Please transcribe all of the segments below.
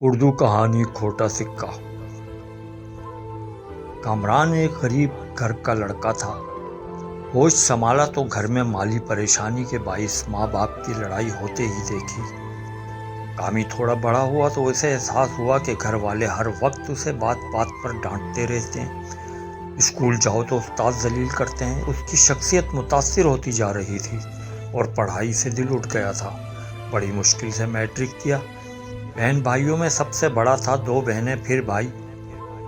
اردو کہانی کھوٹا سکہ۔ کامران ایک غریب گھر کا لڑکا تھا۔ ہوش سنبھالا تو گھر میں مالی پریشانی کے باعث ماں باپ کی لڑائی ہوتے ہی دیکھی۔ کامی تھوڑا بڑا ہوا تو اسے احساس ہوا کہ گھر والے ہر وقت اسے بات بات پر ڈانٹتے رہتے ہیں، اسکول جاؤ تو استاد ذلیل کرتے ہیں۔ اس کی شخصیت متاثر ہوتی جا رہی تھی اور پڑھائی سے دل اٹھ گیا تھا۔ بڑی مشکل سے میٹرک کیا۔ بہن بھائیوں میں سب سے بڑا تھا، 2 بہنیں پھر بھائی،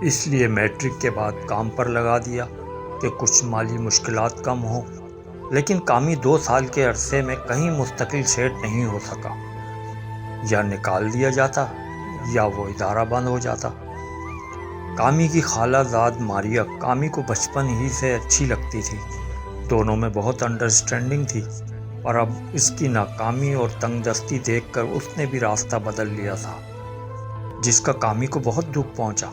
اس لیے میٹرک کے بعد کام پر لگا دیا کہ کچھ مالی مشکلات کم ہوں۔ لیکن کامی 2 سال کے عرصے میں کہیں مستقل سیٹ نہیں ہو سکا۔ یا نکال دیا جاتا یا وہ ادارہ بند ہو جاتا۔ کامی کی خالہ زاد ماریا کامی کو بچپن ہی سے اچھی لگتی تھی، دونوں میں بہت انڈرسٹینڈنگ تھی، پر اب اس کی ناکامی اور تنگ دستی دیکھ کر اس نے بھی راستہ بدل لیا تھا، جس کا کامی کو بہت دکھ پہنچا۔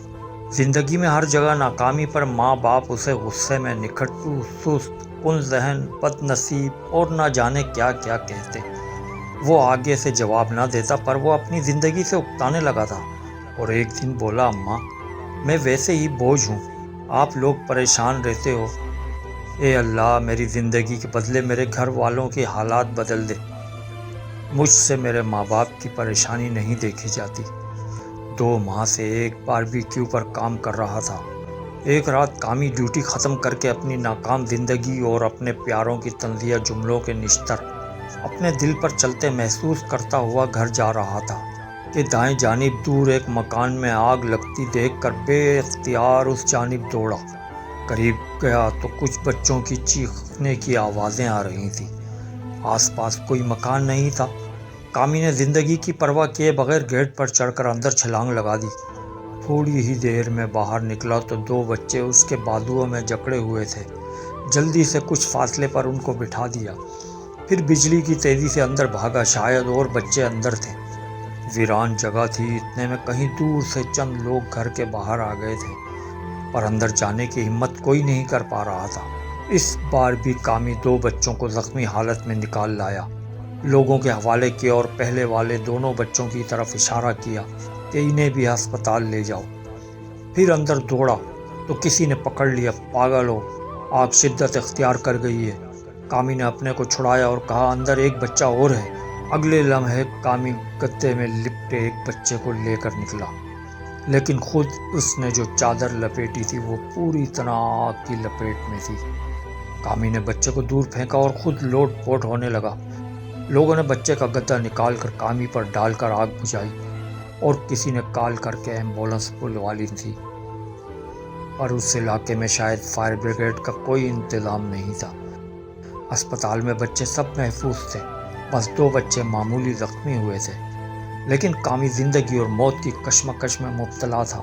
زندگی میں ہر جگہ ناکامی پر ماں باپ اسے غصے میں نکھٹو، سست، کن ذہن، بد نصیب اور نہ جانے کیا کیا کہتے۔ وہ آگے سے جواب نہ دیتا، پر وہ اپنی زندگی سے اکتانے لگا تھا، اور ایک دن بولا، اماں، میں ویسے ہی بوجھ ہوں، آپ لوگ پریشان رہتے ہو، اے اللہ میری زندگی کے بدلے میرے گھر والوں کی حالات بدل دے، مجھ سے میرے ماں باپ کی پریشانی نہیں دیکھی جاتی۔ 2 ماہ سے ایک باربیکیو پر کام کر رہا تھا۔ ایک رات کامی ڈیوٹی ختم کر کے اپنی ناکام زندگی اور اپنے پیاروں کی طنزیہ جملوں کے نشتر اپنے دل پر چلتے محسوس کرتا ہوا گھر جا رہا تھا کہ دائیں جانب دور ایک مکان میں آگ لگتی دیکھ کر بے اختیار اس جانب دوڑا۔ قریب گیا تو کچھ بچوں کی چیخنے کی آوازیں آ رہی تھیں۔ آس پاس کوئی مکان نہیں تھا۔ کامی نے زندگی کی پرواہ کیے بغیر گیٹ پر چڑھ کر اندر چھلانگ لگا دی۔ تھوڑی ہی دیر میں باہر نکلا تو 2 بچے اس کے بازوؤں میں جکڑے ہوئے تھے۔ جلدی سے کچھ فاصلے پر ان کو بٹھا دیا، پھر بجلی کی تیزی سے اندر بھاگا، شاید اور بچے اندر تھے۔ ویران جگہ تھی، اتنے میں کہیں دور سے چند لوگ گھر کے باہر آ گئے تھے، پر اندر جانے کی ہمت کوئی نہیں کر پا رہا تھا۔ اس بار بھی کامی 2 بچوں کو زخمی حالت میں نکال لایا، لوگوں کے حوالے کیا اور پہلے والے دونوں بچوں کی طرف اشارہ کیا کہ انہیں بھی ہسپتال لے جاؤ۔ پھر اندر دوڑا تو کسی نے پکڑ لیا، پاگل ہو، آگ شدت اختیار کر گئی ہے۔ کامی نے اپنے کو چھڑایا اور کہا، اندر ایک بچہ اور ہے۔ اگلے لمحے کامی گدے میں لپٹے ایک بچے کو لے کر نکلا، لیکن خود اس نے جو چادر لپیٹی تھی وہ پوری طرح آگ کی لپیٹ میں تھی۔ کامی نے بچے کو دور پھینکا اور خود لوٹ پوٹ ہونے لگا۔ لوگوں نے بچے کا گدا نکال کر کامی پر ڈال کر آگ بجھائی، اور کسی نے کال کر کے ایمبولینس بلوالی تھی، پر اس علاقے میں شاید فائر بریگیڈ کا کوئی انتظام نہیں تھا۔ اسپتال میں بچے سب محفوظ تھے، بس 2 بچے معمولی زخمی ہوئے تھے، لیکن کامی زندگی اور موت کی کشمکش میں مبتلا تھا۔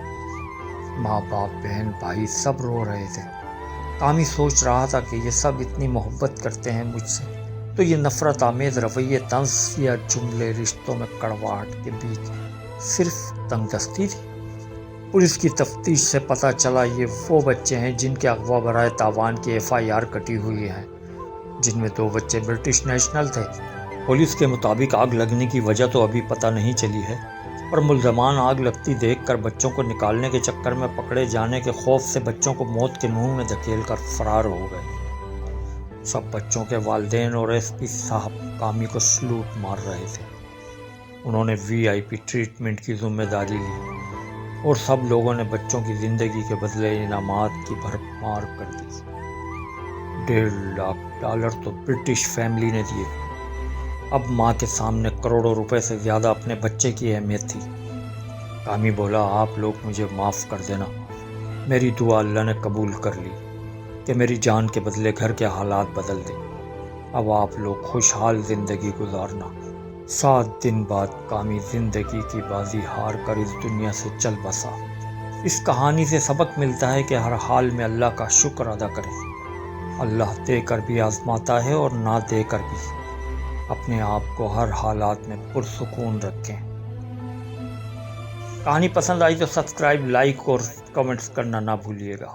ماں باپ، بہن بھائی سب رو رہے تھے۔ کامی سوچ رہا تھا کہ یہ سب اتنی محبت کرتے ہیں مجھ سے، تو یہ نفرت آمیز رویے، طنز یا جملے، رشتوں میں کڑواہٹ کے بیچ صرف تنگ دستی تھی۔ پولیس کی تفتیش سے پتہ چلا یہ وہ بچے ہیں جن کے اغوا برائے تاوان کی FIR کٹی ہوئی ہے، جن میں 2 بچے برٹش نیشنل تھے۔ پولیس کے مطابق آگ لگنے کی وجہ تو ابھی پتہ نہیں چلی ہے، پر ملزمان آگ لگتی دیکھ کر بچوں کو نکالنے کے چکر میں پکڑے جانے کے خوف سے بچوں کو موت کے منہ میں دھکیل کر فرار ہو گئے۔ سب بچوں کے والدین اور SP صاحب کامی کو سلوٹ مار رہے تھے۔ انہوں نے VIP ٹریٹمنٹ کی ذمہ داری لی، اور سب لوگوں نے بچوں کی زندگی کے بدلے انعامات کی بھرمار کر دی۔ $1.5 لاکھ تو برٹش فیملی نے دیے۔ اب ماں کے سامنے کروڑوں روپے سے زیادہ اپنے بچے کی اہمیت تھی۔ کامی بولا، آپ لوگ مجھے معاف کر دینا، میری دعا اللہ نے قبول کر لی کہ میری جان کے بدلے گھر کے حالات بدل دے، اب آپ لوگ خوشحال زندگی گزارنا۔ 7 دن بعد کامی زندگی کی بازی ہار کر اس دنیا سے چل بسا۔ اس کہانی سے سبق ملتا ہے کہ ہر حال میں اللہ کا شکر ادا کریں۔ اللہ دے کر بھی آزماتا ہے اور نہ دے کر بھی۔ اپنے آپ کو ہر حالات میں پرسکون رکھیں۔ کہانی پسند آئی تو سبسکرائب، لائک اور کمنٹس کرنا نہ بھولیے گا۔